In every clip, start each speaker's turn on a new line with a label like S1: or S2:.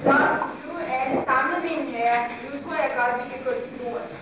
S1: Så, nu er alle samlet, mine herrer. Nu tror jeg godt, vi kan gå til bordet.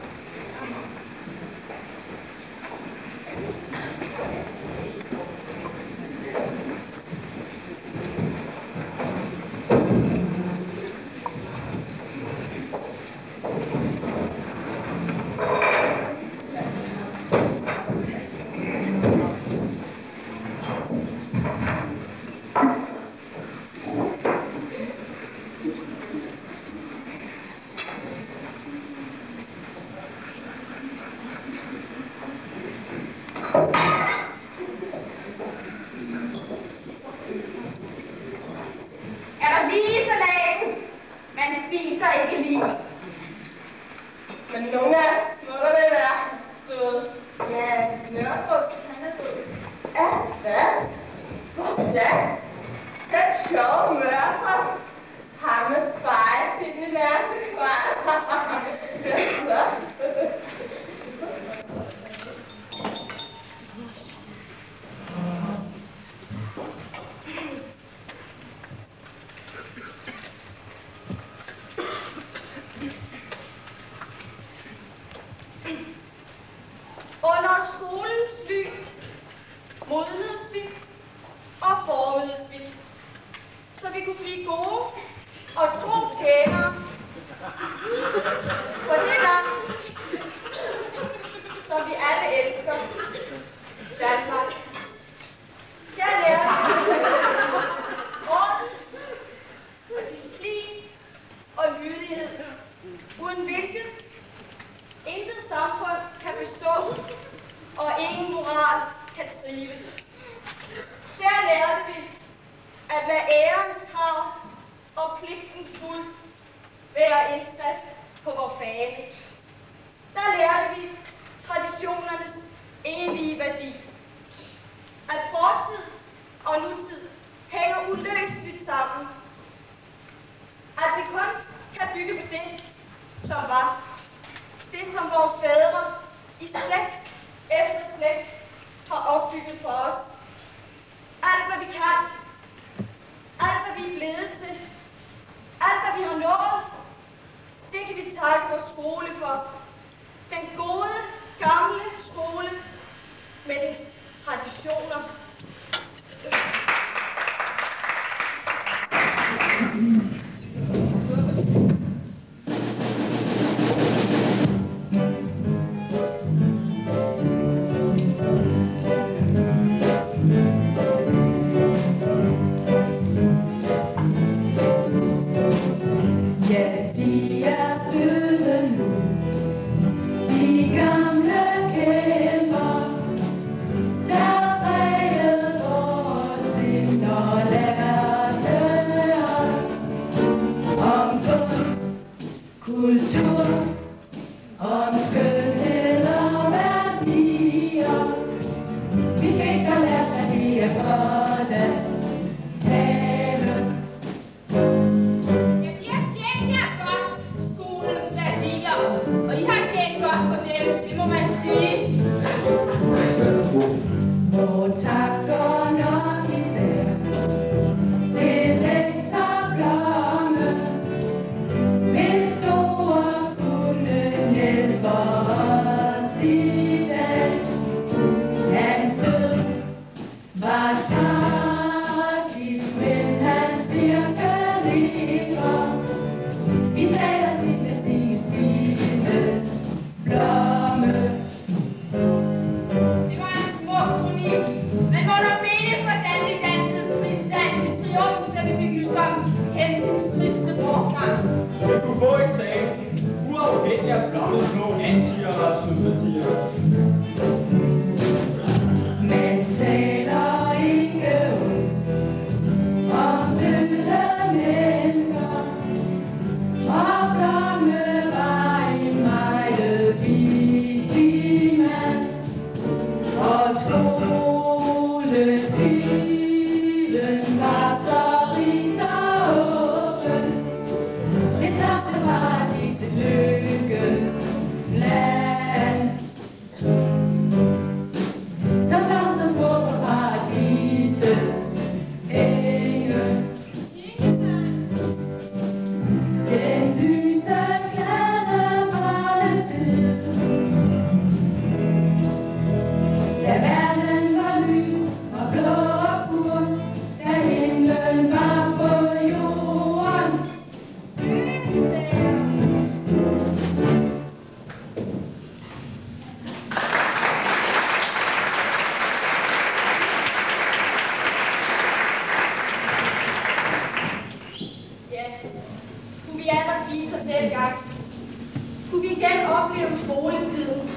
S1: vi igen opleve skoletiden?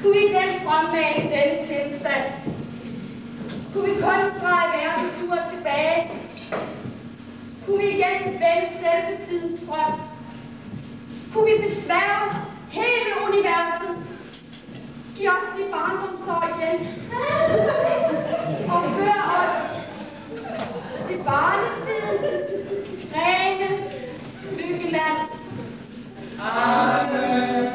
S1: Kunne vi igen fremmane denne tilstand? Kunne vi kun dreje verdens ur tilbage? Kunne vi igen vende selve tidens strøm? Kunne vi besværge hele universet? Giv os de barndomsår igen. Og før os til barnetidens rene lykkeland. Amen.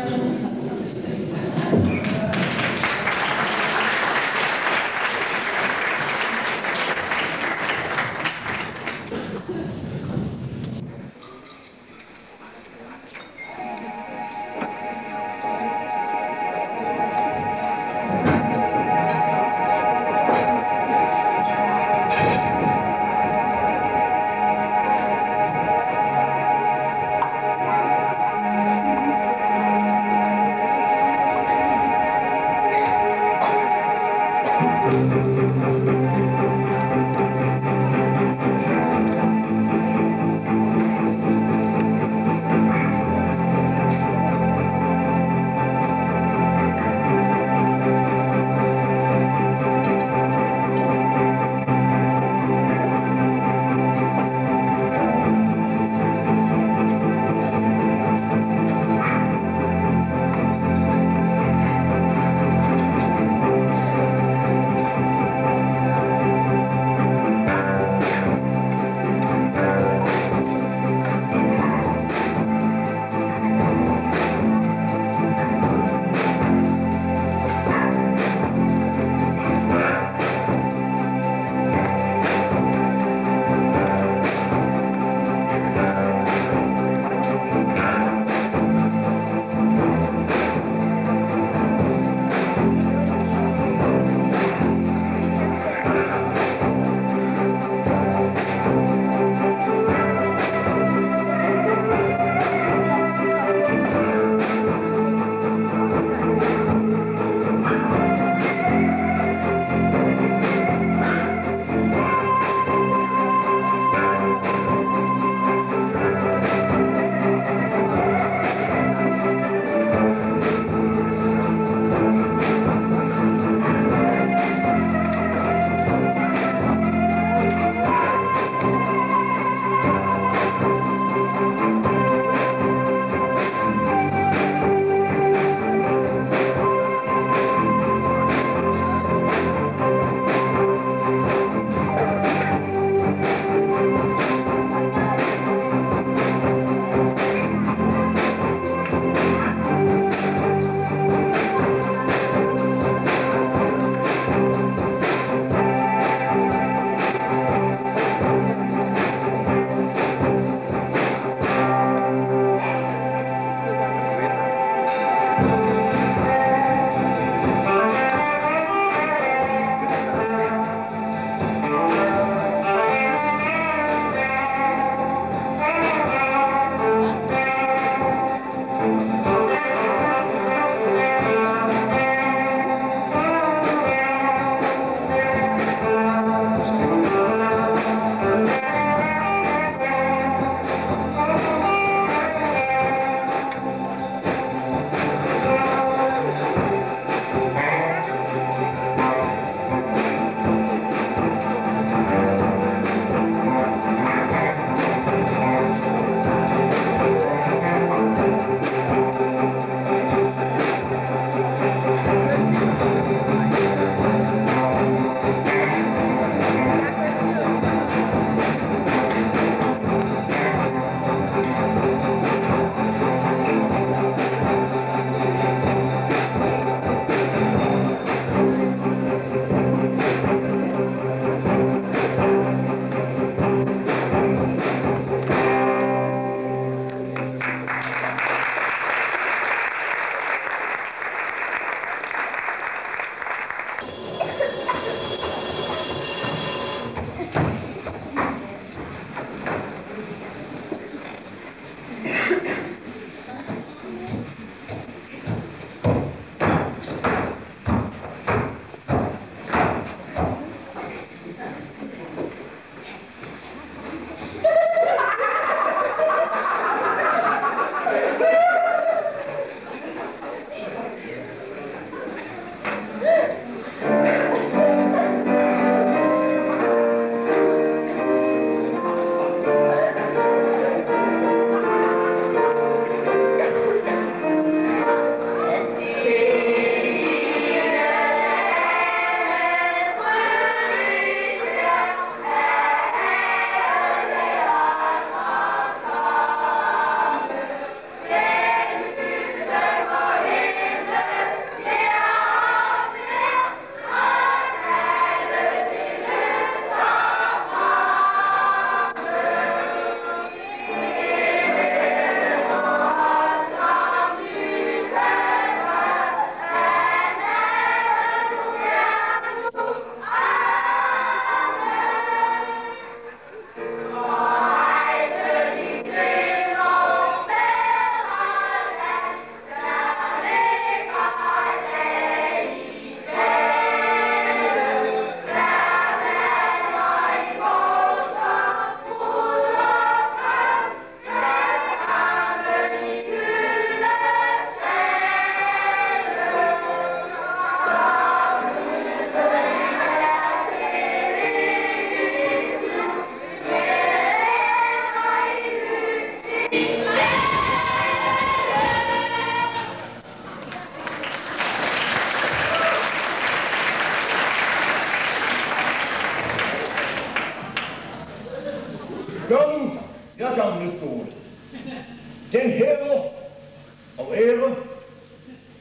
S2: ære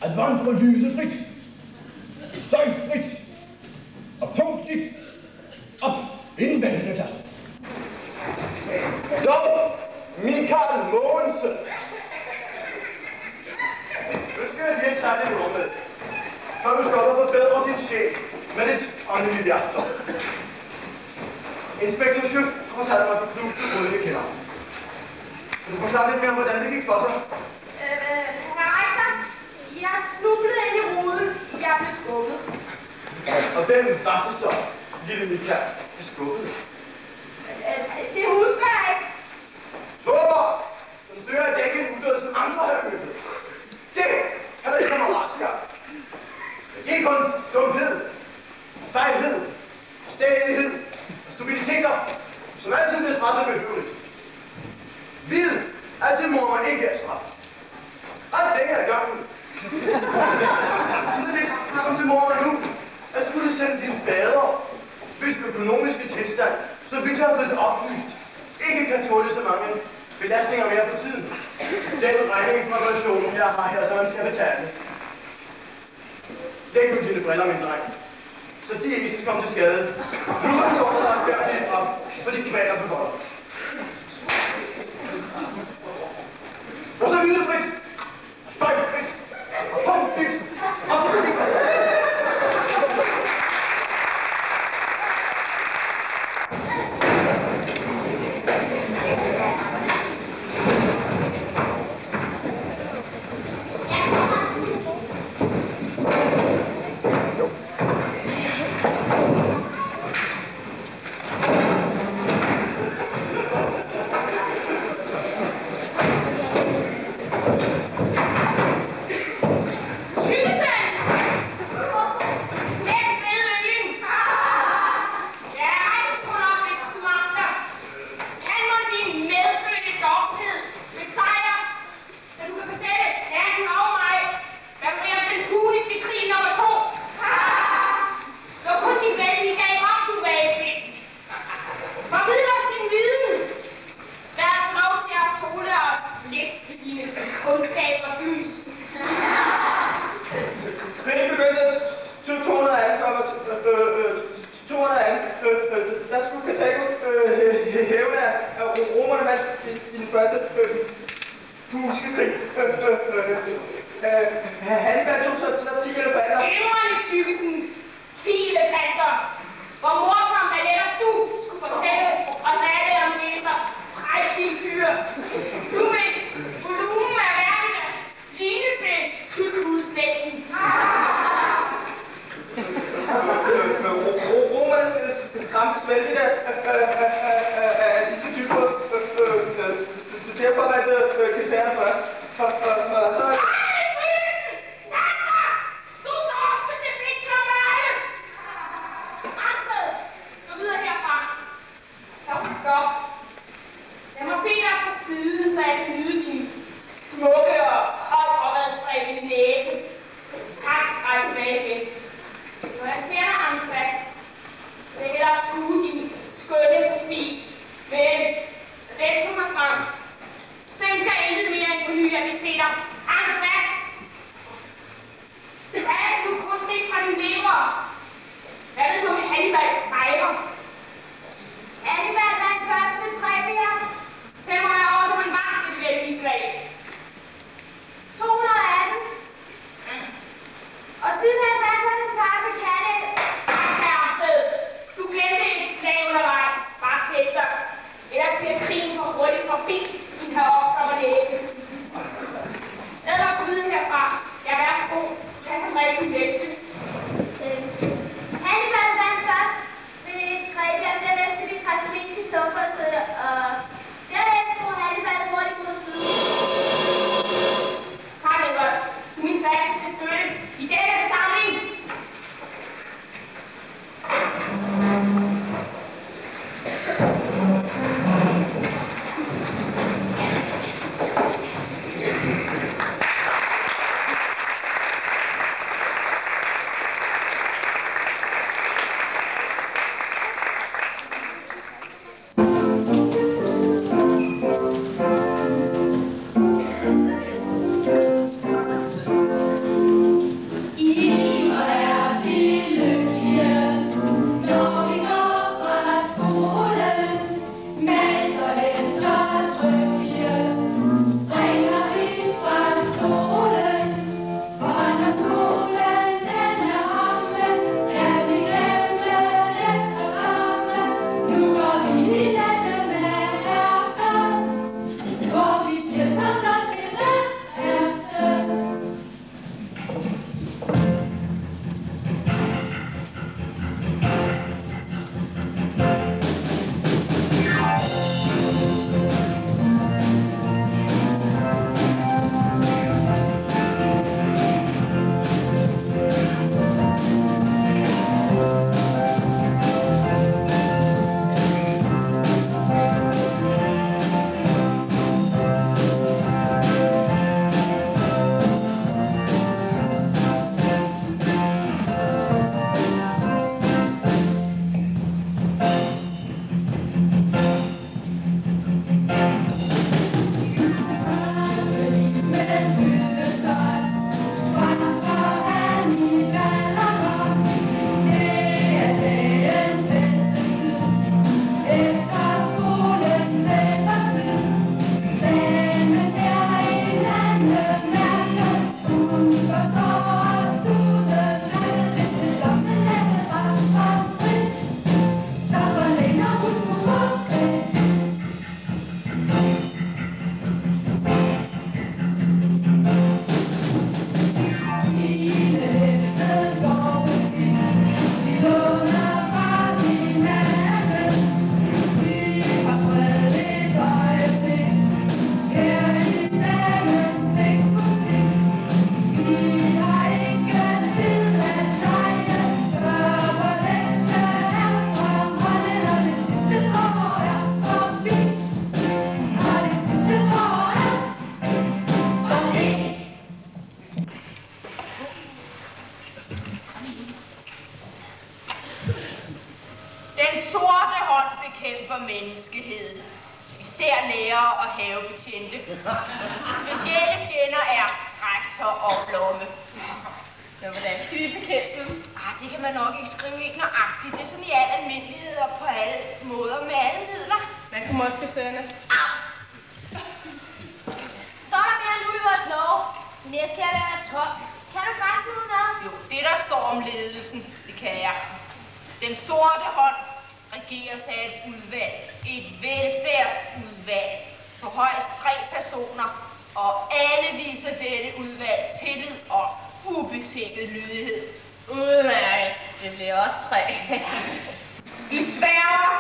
S2: at vandre lydefrit, støjfrit og punktligt op inden vandene tager.
S3: Dog, Michael Mogensen. Ønsker jeg lige at tage lidt ord med, for du skal op og forbedre din sjæl med lidt åndelige hjerter. Inspektor Schøf har fortalt mig på knuste brød, jeg kender. Kan du forklare lidt mere om, hvordan det gik for sig?
S1: Herr rektor, jeg snublede ind i ruden. Jeg blev skubbet.
S3: Og hvem var det så, lille Michael, der skubbede?
S1: Det husker jeg ikke.
S3: Tåber! Den søger at dække en uddød, som andre har mødt. Det er der ikke kammeratskab. Det er kun dumhed, fejlhed, stædighed og stupiditeter, som altid bliver straffet behøveligt. Vid, at det må man ikke er straffet. Ret længe ad gangen. Så lidt som det må man nu, at skulle sende din fader, hvis økonomiske tilstand, så vidt jeg har fået det oplyst, ikke kan tåle så mange belastninger mere for tiden. Den regning fra relationen, jeg har her, så man skal betale. Læg nu dine briller, min dreng. Så de ikke skal komme til skade. Nu har du fået dig færdig straf, for de kvaler for godt. Og så videre frit. Støj frit. Og punkt frit. Og frit.
S1: fjende. Specielle fjender er rektor og Blomme. Men hvordan skal vi bekæmpe dem? Det kan man nok ikke skrive helt nøjagtigt. Det er sådan i al almindelighed og på alle måder med alle midler.
S4: Man kunne måske sende.
S5: Står der mere nu i vores lov? Næste skal jeg være tom. Kan du faktisk noget?
S1: Jo, det der står om ledelsen, det kan jeg. Den sorte hånd regeres af et udvalg. Et velfærdsudvalg. På højst 3 personer. Og alle viser dette udvalg tillid og ubetinget lydighed.
S4: Udmærket. Det bliver også 3.
S1: Vi sværger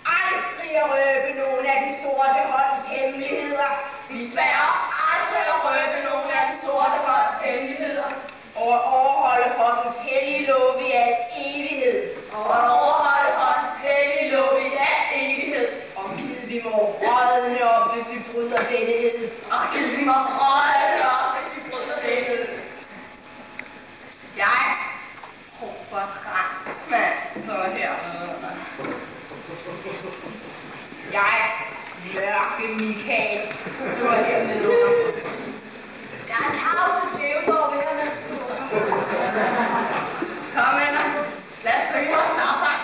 S1: aldrig at røbe nogen af den sorte hånds hemmeligheder. Vi sværger aldrig at røbe nogen af den sorte hånds hemmeligheder. Og at overholde håndens hellige lov i al evighed. Og at overholde håndens hellige lov i al evighed. Og gid vi må rådne op, hvis vi bryder denne ed. Og gid vi må rådne op, hvis vi bryder denne ed. Jeg råber Rasmus, står hernede. Jeg, Lørke Michael, står hernede. Jeg er tavs og tævegård ved at være skål. Kom, venner. Lad os synge vores slagsang.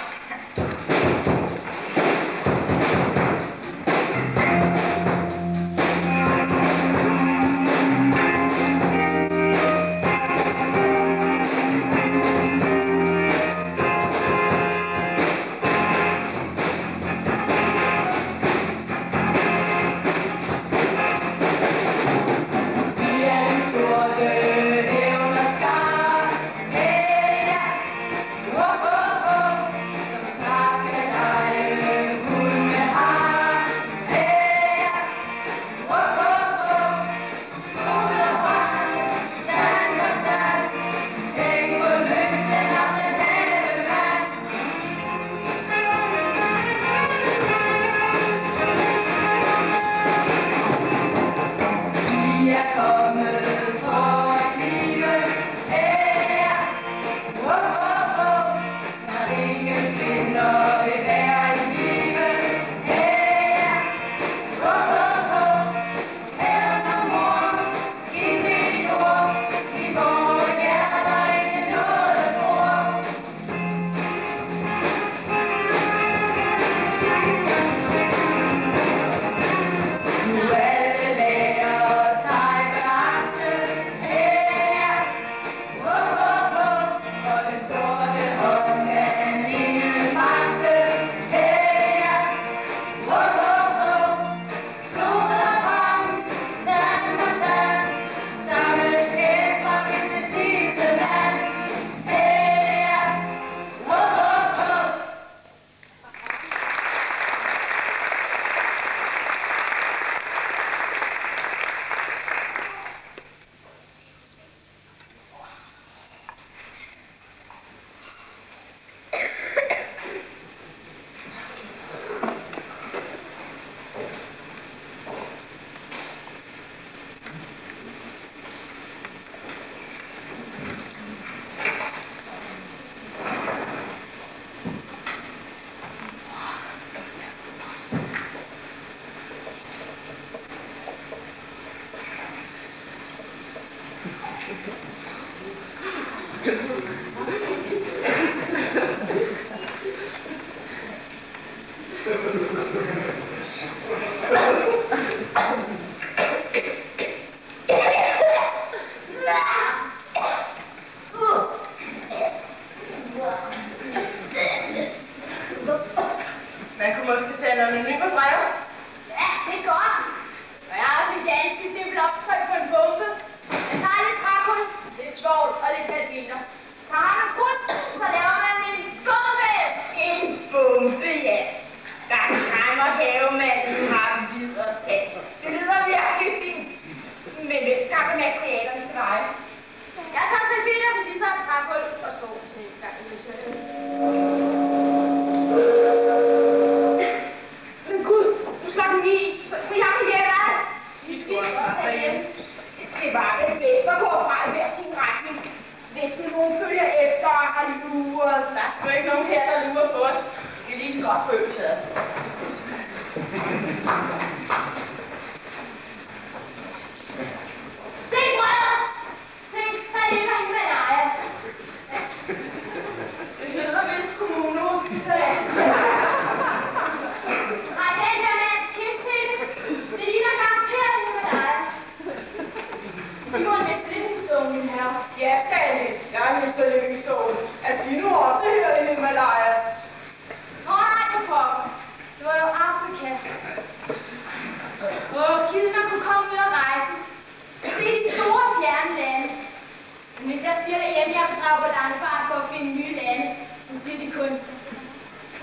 S5: dem, jeg vil drage på langfart for at finde nye lande, så siger de kun,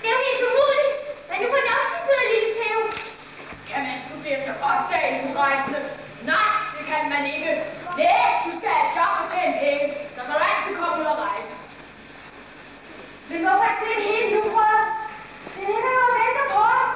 S5: det er jo helt umuligt, men du fornuftig sidder lille Theo.
S1: Kan man studere til opdagelsesrejsende? Nej, det kan man ikke. Nej, du skal have et job og tjene penge, så kan du altid komme ud og rejse.
S5: Men hvorfor ikke slet helt nu, bror? Det ligger jo og venter på os.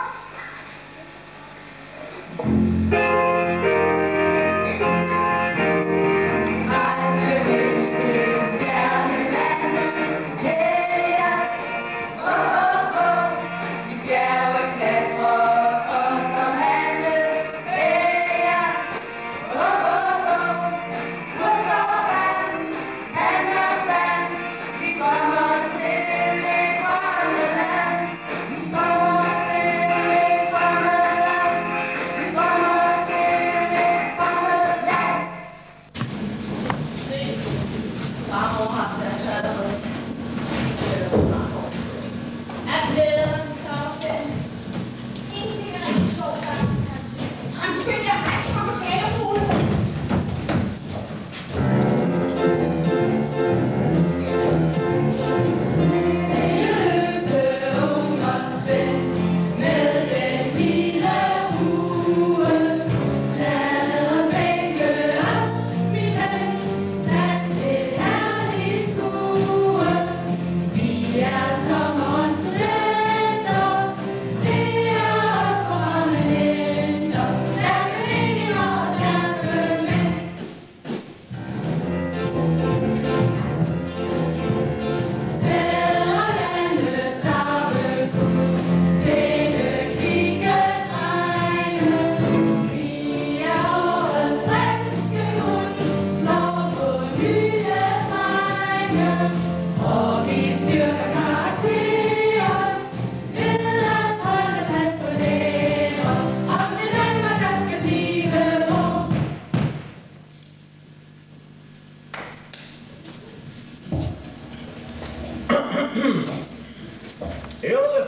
S2: Ærede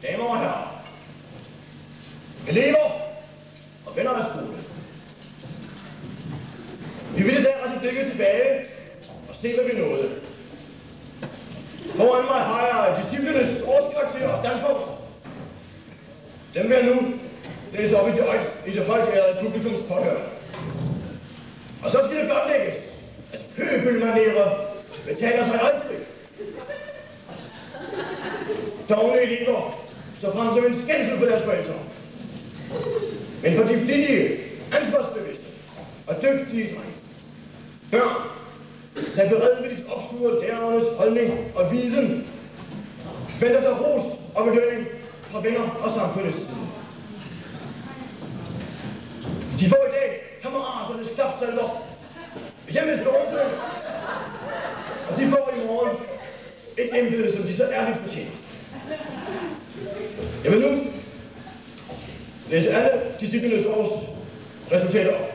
S2: damer og herrer, elever og venner af skole. Vi vil i dag rette blikket tilbage og se, hvad vi nåede. Foran mig har jeg disciplenes årskarakter og standpunkt. Dem vil jeg nu læse op i det højt ærede publikums påhør. Og så skal det blotlægges, at pøbelmanerer betaler sig aldrig. Dovne elever så frem som en skændsel for deres forældre. Men for de flittige, ansvarsbevidste og dygtige drenge. Børn, der beredvilligt opsuger lærernes holdning og viden, venter der ros og belønning fra venner og samfundets side. De får i dag kammeraternes klapsalver, hjemmes beundring, og de får i morgen et embede, som de så ærligt fortjener. Jeg vil nu læse alle disciplenes års resultater op.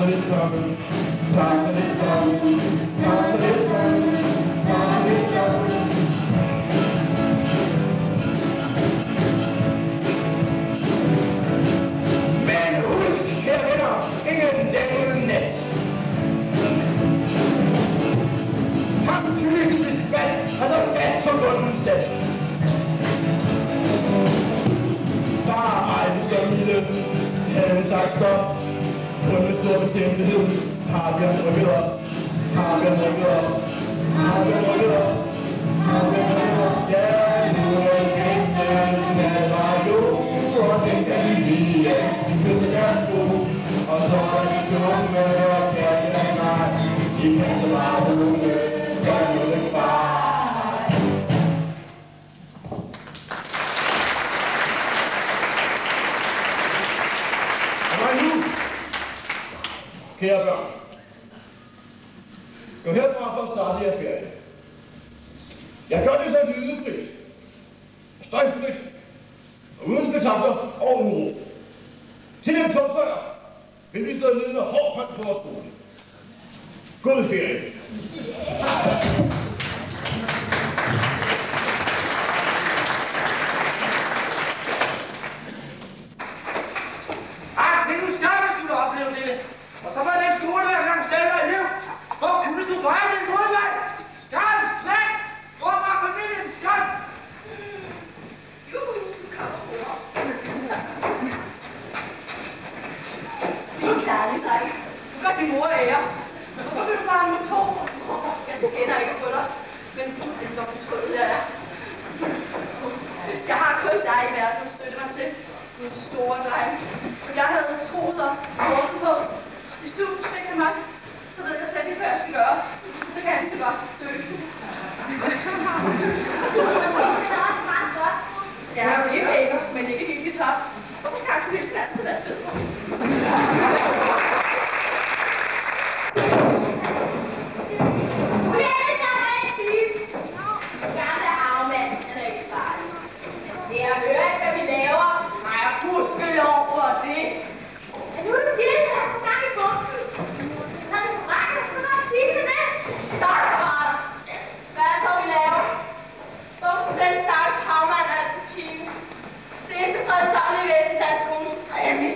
S2: så lidt sammen, tak så lidt sammen, tak så lidt sammen, tak så lidt sammen. Men husk, kære venner, ingen dag uden nat. Ham tydeligvis fast, altså fast på bunden sat. Bare aldrig så lille, havde en slags stop. Kun med stor betænkelighed har vi ham rykket op. Har vi ham rykket op. Har vi ham rykket op. Har vi ham rykket op. Ja, nu er en gæsten af radio, og den kan vi lide. De kysser deres sko, og så er de dumme, og kærligheden nej. De kan så meget unge, så er det ikke bare. Kære børn, gå herfra for at starte jeres ferie. Jeg gør det så lydefrit, støjfrit, og uden spektakler og uro. Til dem toptøjer vil vi slå ned med hård hånd på vores skole. God ferie.
S3: Og så var den skole, hver gang selv var elev. Hvor kunne du veje den modvej? Skald, slæg! Hvor var familien skald?
S1: Juhu, du kommer på. Vi klarer det, drenge. Du gør din mor ære. Hvorfor vil du bare nummer 2? Jeg skænder ikke på dig, men du er en dobbeltskål, jeg er. Jeg har kun dig i verden at støtte mig til. Du er store dreng, som jeg havde troet og håbet på. Hvis du svikker mig, så ved jeg slet ikke, hvad jeg skal gøre. Så kan jeg ikke godt dø. Ja, det er pænt, men ikke helt i top. Hvorfor skal Axel Nielsen altid være fed?
S5: Du er alle sammen en type. Gamle havmand, han er ikke farlig. Jeg ser og hører ikke, hvad vi laver.
S1: Nej, gudskelov for det.
S5: Men nu du siger det, så er der så gang i bumpen. Så er det så brækket, så er der type med det.
S1: Stop, kammerater. Hvad er det, vi laver? Hvorfor skal den stakkels havmand altid pines? Det eneste fredsavlige væsen, der er skolen supreme.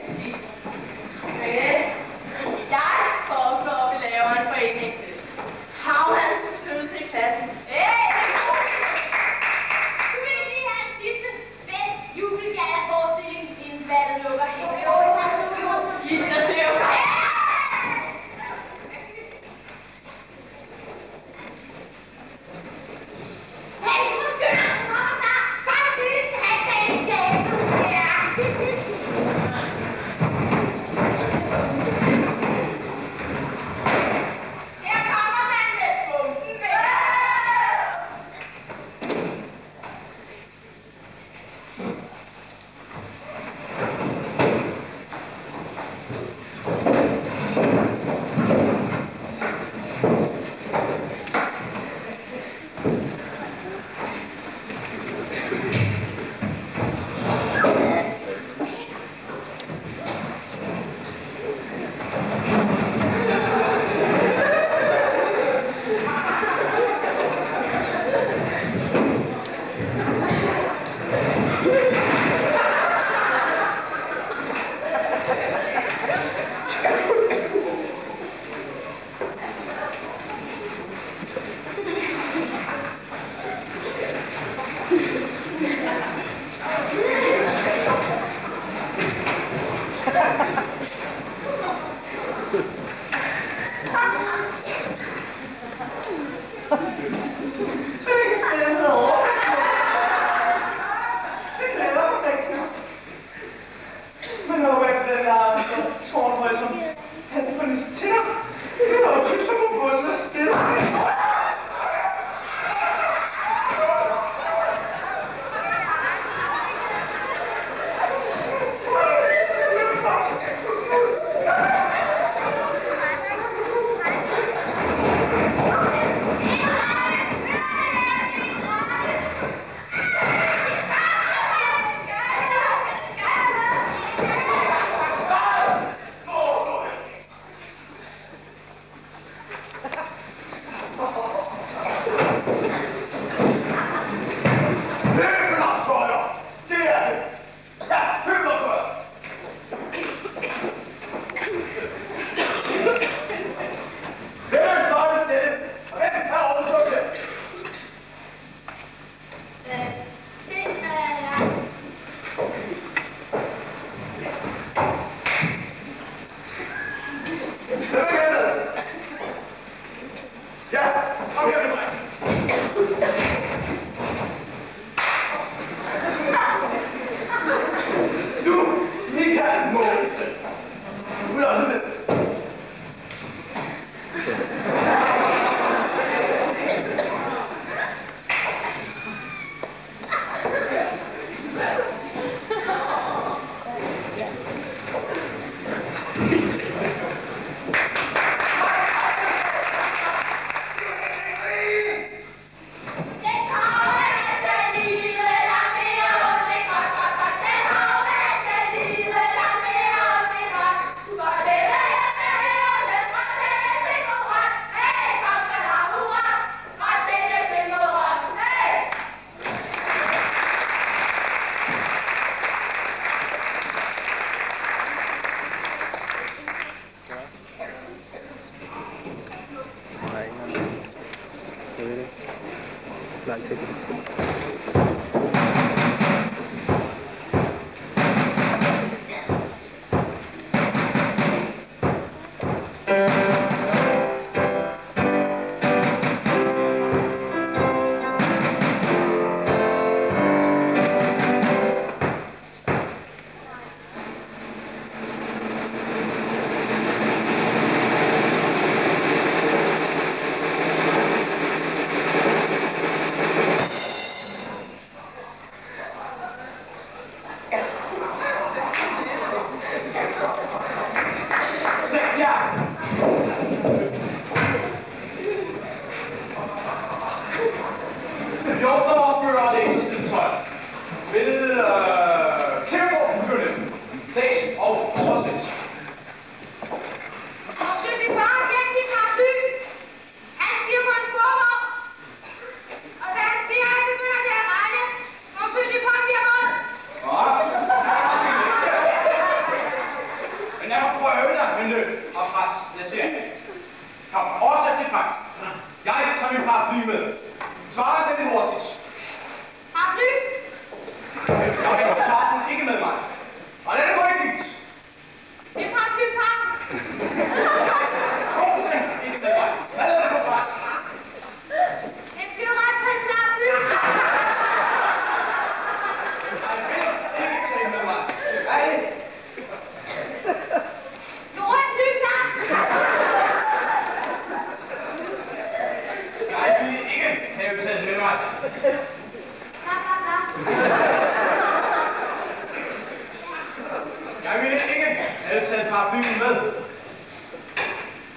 S3: paraplyen med.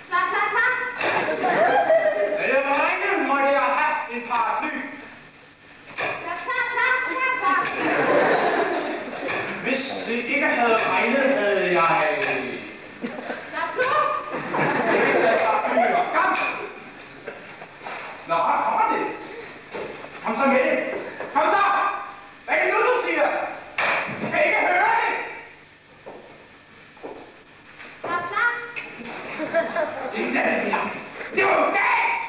S5: Klap, klap, klap.
S3: Da det var regnet, måtte jeg have en paraply.
S5: Klap, klap, klap, klap, klap.
S3: Hvis det ikke havde regnet, havde jeg...
S5: Klap, klap.
S3: ikke taget paraplyen op. Kom! Nå, kommer det? Kom så med det. Kom så! Hvad er det nu, du siger? Jeg kan ikke høre det.
S5: Klap, klap.
S3: Signalerne. Det var jo galt!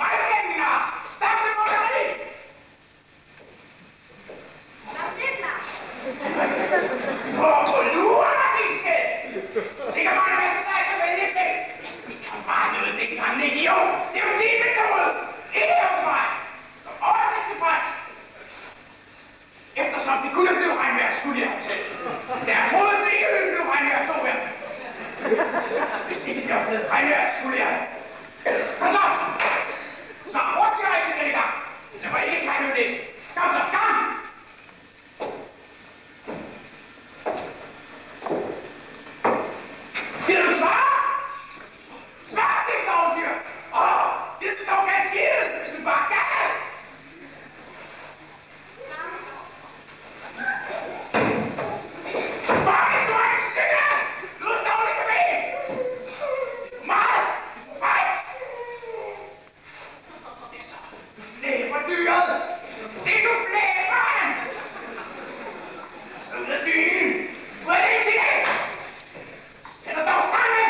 S3: Majskændninger! Stop det måtteri!
S5: Klap, det, klap.
S3: Hvor på luren, din skæld! Stikker bare en masse sig, kan vælge selv. Jeg stikker bare noget, den gamle idiot. Det er jo din metode. Ikke hos mig. Som oversat til fransk. Eftersom det kunne blive regnvejr, skulle jeg have talt. Da jeg troede, det ikke ville blive regnvejr, tog jeg. Hvis ikke det var blevet regnvejr, skulle jeg. Kom så! Svar hurtigt og rigtigt denne gang. Lad mig ikke tage med det. Kom så, kom! Gider du svare? Svar det dårdyr! Gider du dog gerne givet, hvis du bare gav? Fuck, du er ikke stille! Du er dårlig kamin! Det er for meget! Det er for fejt! Det er så... Du flæber dyret! Se, du flæber han! Så ud af dynen! Hvor er det ikke sige det? Sæt dig dog fremme!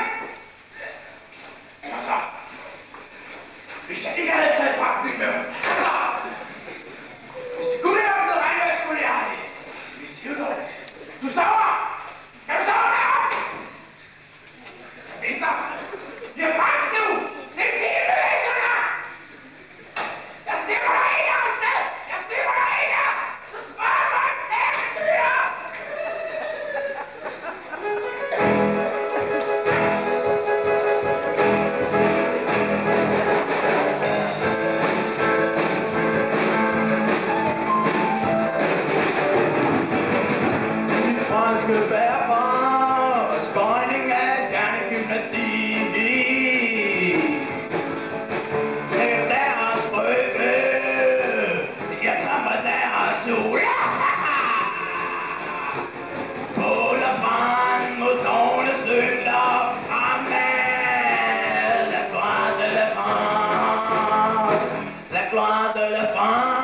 S3: Og så... Hvis jeg ikke havde taget paraplyen med mig, så... Hvis det kunne have blevet regnvejr, skulle jeg have det. Det er skidegod. Du sover! Kan du sove deroppe? Jeg venter. Det er fransk nu! Det er 10 minutter! Jeg slipper dig ind her, sted! Jeg slipper dig ind her! Så spørger mig, der er dyr! Franske bærbar og spøjning af hjernegymnastik. Det er deres røve. Jeg tager mig deres sol. Bål og brand mod dårne støtter fremad. La gloire de la France. La gloire de la France.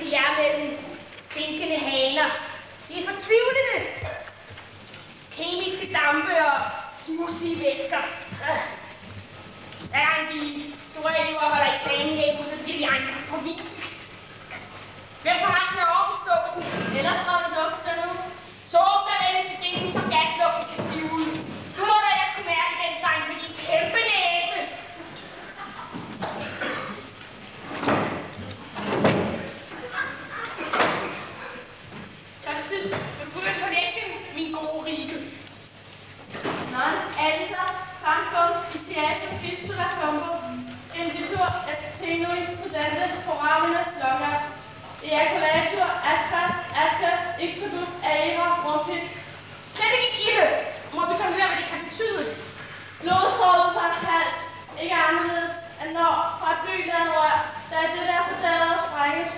S5: til jer mellem stinkende haner. Det er fortvivlende. Kemiske dampe og smudsige væsker. Hver gang de store elever holder eksamen her, så bliver de andre forvist. Hvem får resten af overbeståelsen? Ellers står det duksen dernede. Så åbner venligste delen, som gaslugten kan sive ud. Du må da jeg skulle mærke den stang med din kæmpe næse. Så er det tid. Vil du begynde på lektion, min gode Rikke?
S4: Non alter frankum itiatum fistula combo scinditur et tenui studente foramine longas eaculatur atras atras extrabus aera rompit.
S5: Slet ikke ilde. Må vi så høre, hvad det kan betyde?
S4: Blodstrålet fra et hals, ikke anderledes end når fra et fly lader rør, da det der pedaler sprænges.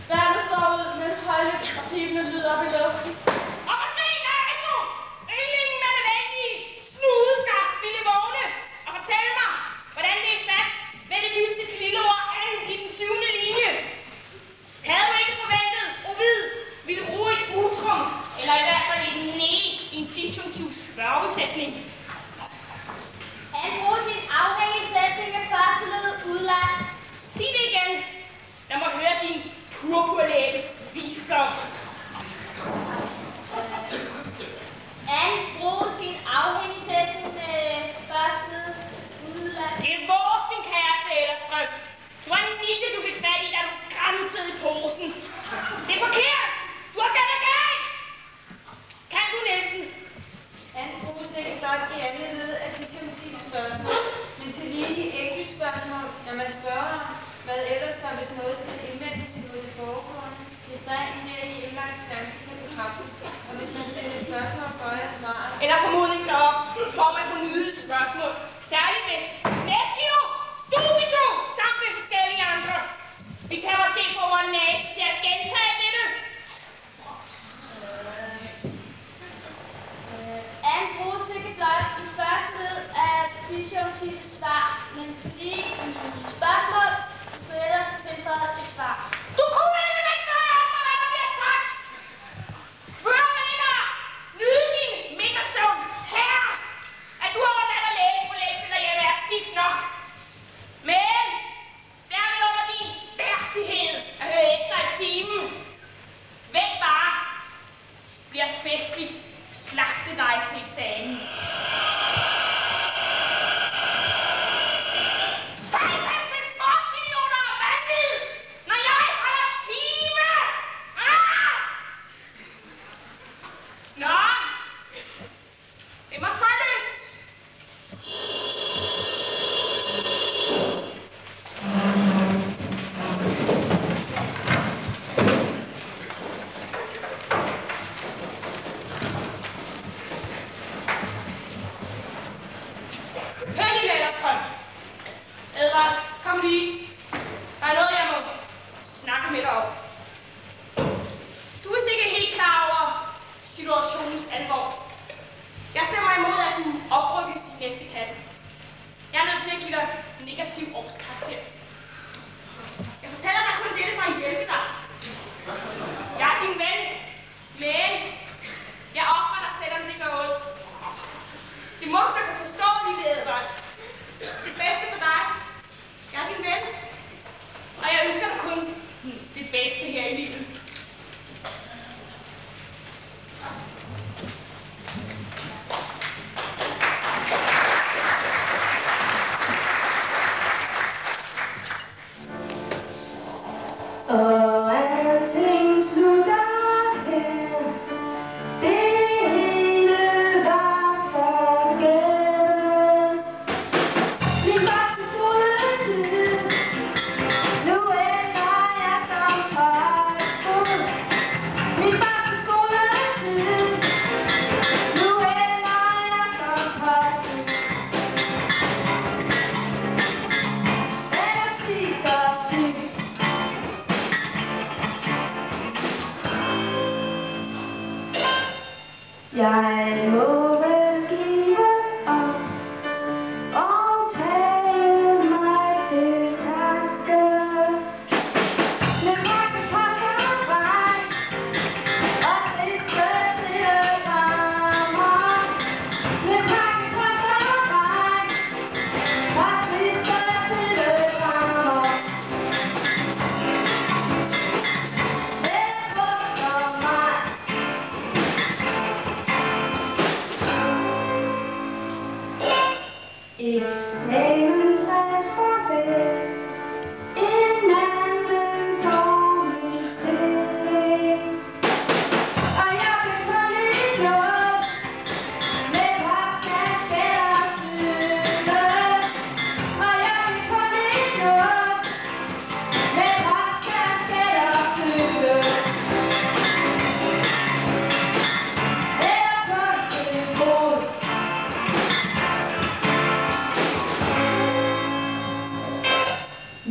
S4: Børnene står ud med en højlydt og pibende lyd op i luften.
S5: Og måske NATO! Yndlingen med nødvendige snudeskaft ville vågne og fortælle mig, hvordan det er fat med det mystiske lille ord an i den 7. linje. Havde du ikke forventet, Ovid ville bruge et utrum, eller i hvert fald et næ i en disjunktiv spørgesætning? Han bruger sin afhængige sætning med første led udlagt. Sig det igen. Jeg må høre din purpurlæbes visdom. Han bruger sin afhængige sætning med første led udlagt. Det er vores, min kæreste Ellerstrøm. Du var en nitte, du fik fat i, da du grænsede i posen. Det er forkert. Du har gjort det galt. Kan du, Nielsen?
S6: Han bruges ikke blot i alle led af disjunktive spørgsmål, men til lige de enkelte spørgsmål, når man spørger om, hvad ellers der hvis noget skal indvendes imod det foregående, hvis der er en her i indlagt tanke kan bekræftes, og hvis man stiller et spørgsmål bøjer svaret.
S5: Eller formodningen derop, får man fornyet et spørgsmål. Særligt med Næskio, Dubito, samt med forskellige andre. Vi kan måske få vores næse til at gentage dette. Han bruges ikke blot i første led af disjunktivt svar, men fordi i spørgsmål, så ellers tilføjet et svar. Du kunne ikke mindst høre efter, hvad der bliver sagt! Spørg veninder! Nyd din middagssøvn her! At du har overladt at læse på lektionen derhjemme er stift nok. Men dermed under din værdighed at høre efter i timen. Vent bare! Bliver festligt slagte dig til eksamen. Satans sportsidioter og vanvid! Når jeg holder time! Ah! Nå! Det var så lyst! Hellig Ellerstrøm! Edvard, kom lige. Der er noget, jeg må snakke med dig om. Du er vist ikke helt klar over situationens alvor. Jeg stemmer imod, at du oprykkes i næste klasse. Jeg er nødt til at give dig negativ årskarakter. Jeg fortæller dig kun dette for at hjælpe dig. Jeg er din ven, men jeg offrer dig, selvom det gør ondt. Det må du da kan forstå, lille Edvard. Det bedste for dig. Jeg er din ven. Og jeg ønsker dig kun det bedste her i livet.
S7: Og alting slutter her. Det hele var forgæves. Min barn skoletid. Nu ender jeg som højskole. Min barn skoletid. Nu ender jeg som højskole. Ellers spiser dybt. Jeg må vel give op og tage mig til takke. Med mørke poster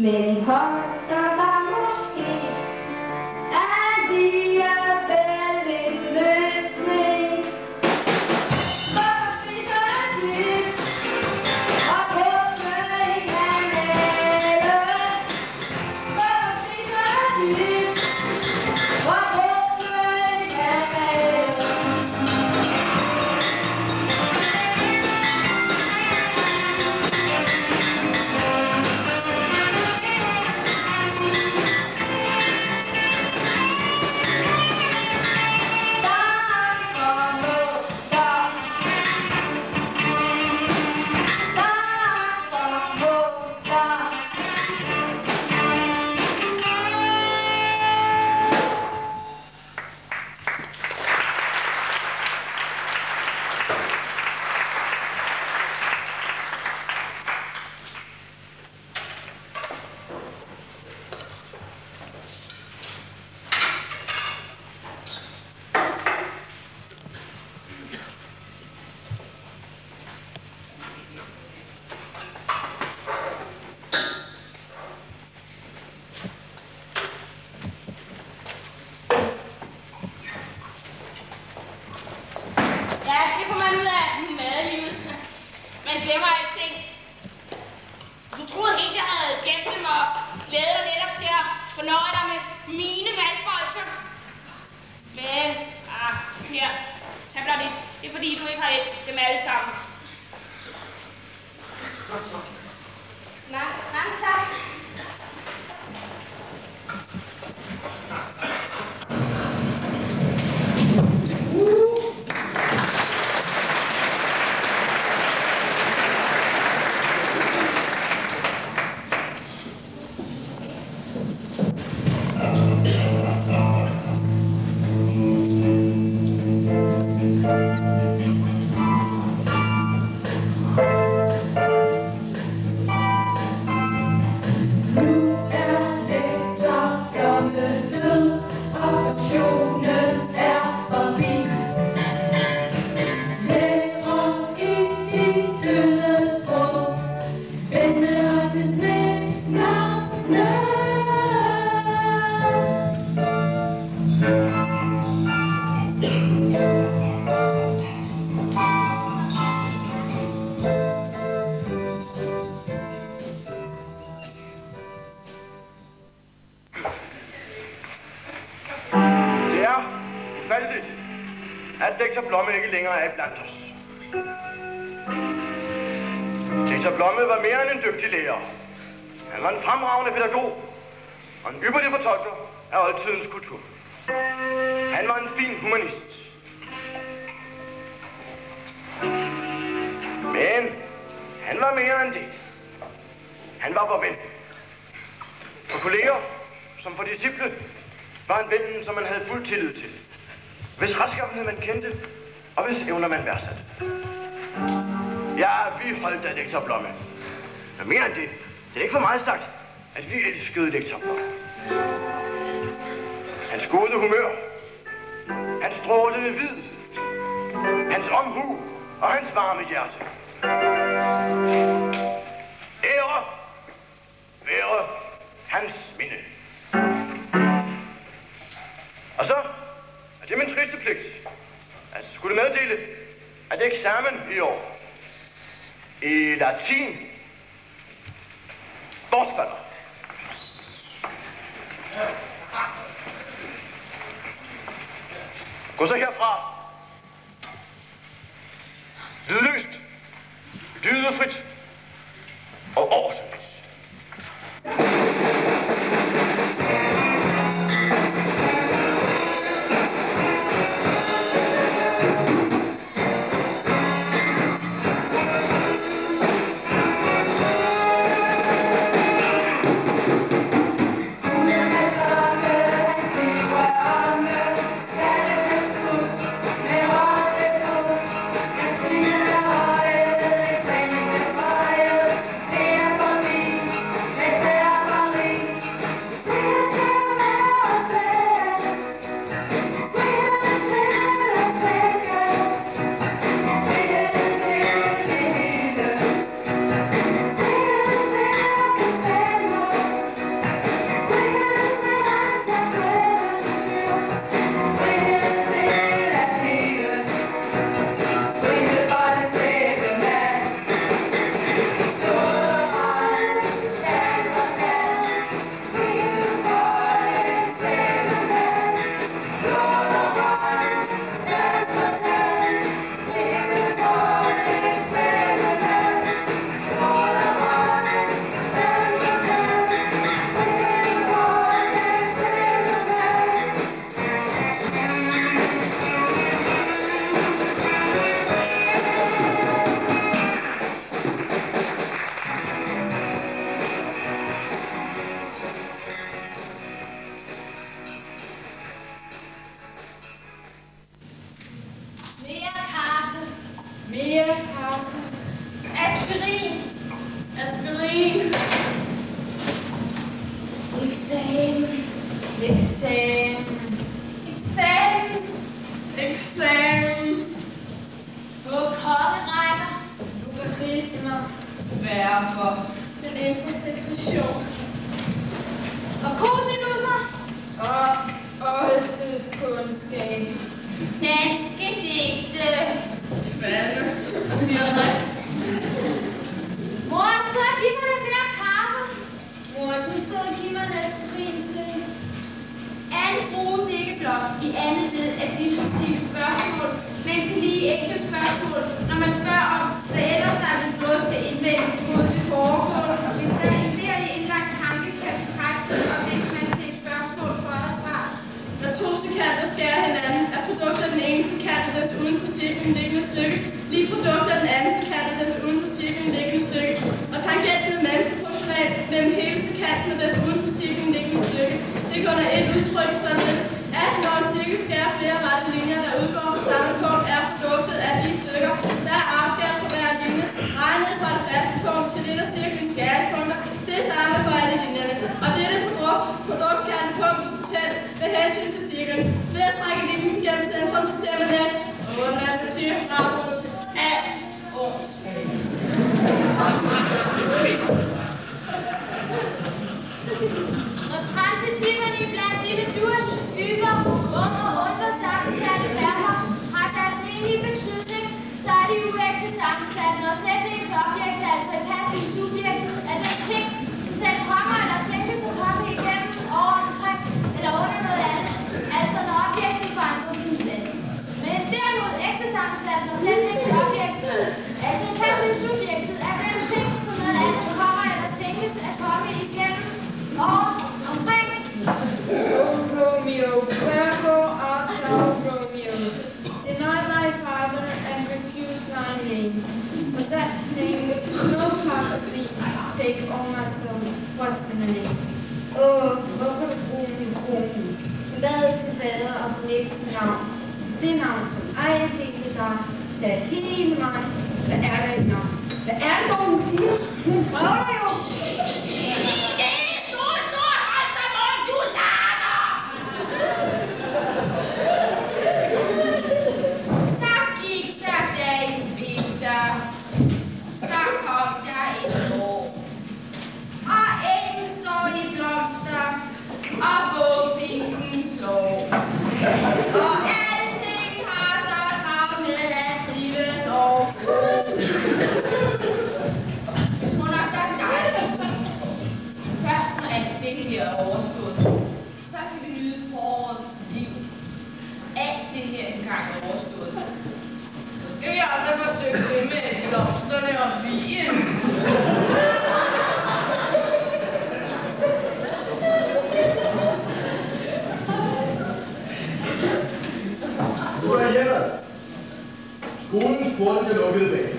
S7: Men holder var måske alligevel en løsning. Hvorfor spiser det og bruger hinanden? Hvorfor spiser det og bruger hinanden?
S2: Lektor Blomme ikke længere er blandt os. Lektor Blomme var mere end en dygtig lærer. Han var en fremragende pædagog og en ypperlig fortolker af oldtidens kultur. Han var en fin humanist. Men han var mere end det. Han var vor ven. For kolleger, som for disciple, var han vennen, som man havde fuld tillid til. Hvis retskaffenhed man kendte, og hvis evner man værdsatte. Ja, vi holdt af lektor Blomme. Men mere end det, det er ikke for meget sagt, at vi elskede lektor Blomme. Hans gode humør, hans strålende vid, hans omhu og hans varme hjerte. Ære være hans minde. Og så er det min triste pligt at skulle meddele, at eksamen i år i latin bortfalder. Gå så herfra. Lydløst, lydefrit og ordentligt.
S4: Eksamen.
S6: Eksamen.
S4: Eksamen. Eksamen. Kokkerækker.
S6: Logaritmer.
S4: Verber. Den indre sekretion. Og kosinusser.
S6: Og oldtidskundskab.
S4: Danske digte. Kvalme. Mor, så giv mig lidt mere kaffe.
S6: Mor, du så giv mig en aspirin til.
S4: Alle bruges ikke blot i andet led af disjunktive spørgsmål, men til lige enkelt spørgsmål, når man spørger om, hvad ellers der hvis noget skal indvendes imod det foregående, hvis der er en der i indlagt tanke kan bekræftes, og hvis man til et spørgsmål får der svar. Når to sekanter skærer hinanden, er produktet af den ene sekant og dens uden for cirklen liggende stykke, lige produktet af den anden sekant og dens uden for cirklen liggende stykke, og tangenten er mellemproportional mellem hele sekanten og dens uden for cirklen liggende stykke. Det går under et udtryk, således at når en cirkel skærer flere rette linjer, der udgår fra samme punkt, er produktet af de stykker, der er afskæret på hver linje, regnet fra det faste punkt til det, der cirklens skæringspunkter. Det er samme for alle linjerne, og dette produkt kan det punktes potens med hensyn til cirklen. Ved at trække linjen gennem centrum, så ser man let, og matematik fremad til alt ondt. Når transitiverne blandt Dividuers hyper, under og undersammensatte verber har deres egentlige betydning, så er de uægte sammensatte. Når sætningens objekt, altså et passiv subjekt, er den ting, som selv kommer eller tænkes at komme igennem, over, omkring eller under noget andet, altså når objektet forandrer sin plads. Men derimod ægte sammensat, når sætningens objekt, altså et passiv subjektet, er den ting, som noget andet kommer eller tænkes at komme igennem, over, omkring.
S6: Romeo, wherefore art thou Romeo? Deny thy father and refuse thy name. For that name which is no part of thee, take all my soul. What's in the name? Hvorfor du Romeo? Forlad til fader og fornægte til navn. Det navn, som ej er delt i dig, tag hele mig. Hvad er der i navn? Hvad er det dog, hun siger? Hun prøver jo!
S4: Og bogfinken slår. Og alting har så travlt med at trives og jeg tror nok, der er dejligt. Først når alt det her er overstået, så kan vi nyde forårets liv. Alt det her engang er overstået. Så skal vi også have forsøgt det med blomsterne og bien.
S2: Nu er jeg hjemme. Skolens porte bliver lukket i dag.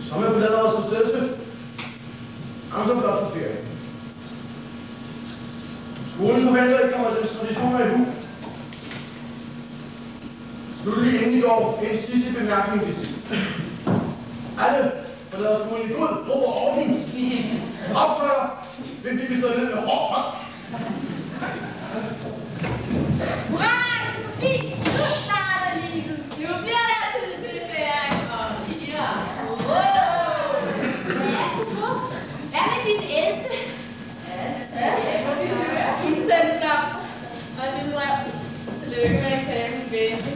S2: Så man forlader os for stedsøgt. Andre blot for ferie. Skolen forventer ikke kommer dens traditioner i hu. Slutlig inden i går en sidste bemærkning til sig. Alle forlader skolen i god ro og orden. Optøjer, vil vi slå ned med hård hånd.
S4: Nu starter livet. Nu bliver der tid til færing og piger. Hvad med din Else? Hun sendte blomst og et lille brev. Tillykke med eksamen, venlig.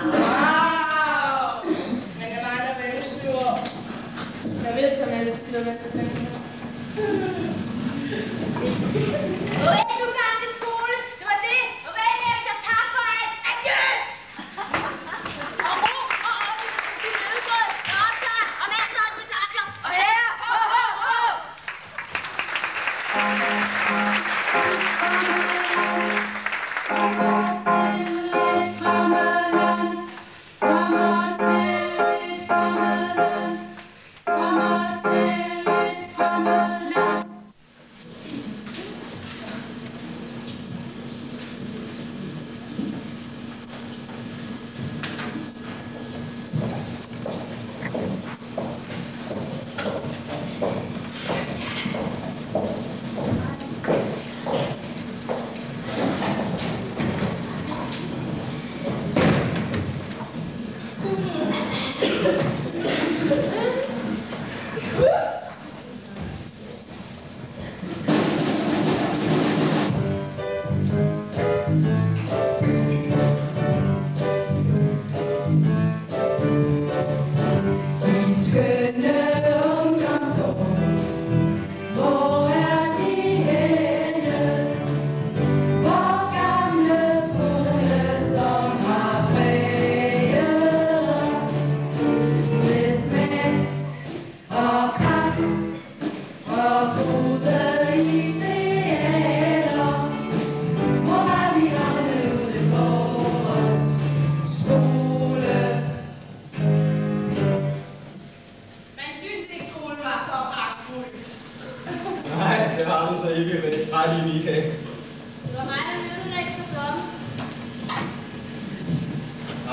S4: Wow! Men jeg mangler vel 7 år. Jeg vidste, at man skulle være til den. Du gamle skole. Det var det. Nu var det ikke så tak for alt. Adjø! Og ro og op. Vi nedbrød og optager og masser af spektakler. Og her. Ho, ho, ho!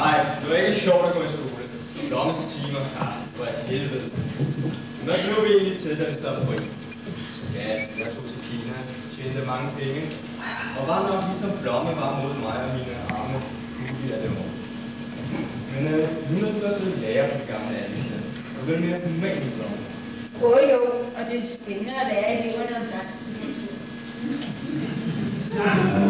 S8: Nej, det var ikke sjovt at gå i skole. Lommens timer, det var et helvede. Men hvad blev vi egentlig til, da vi stoppede fri? Ja, jeg tog til Kina, tjente mange penge, og var nok ligesom blomme var mod mig og mine arme kugle af dem år. Men nu er det blevet blevet lærer på gamle Alice, og det er mere humant som.
S6: Jo, og det er spændende at lære eleverne om dansk.
S1: Og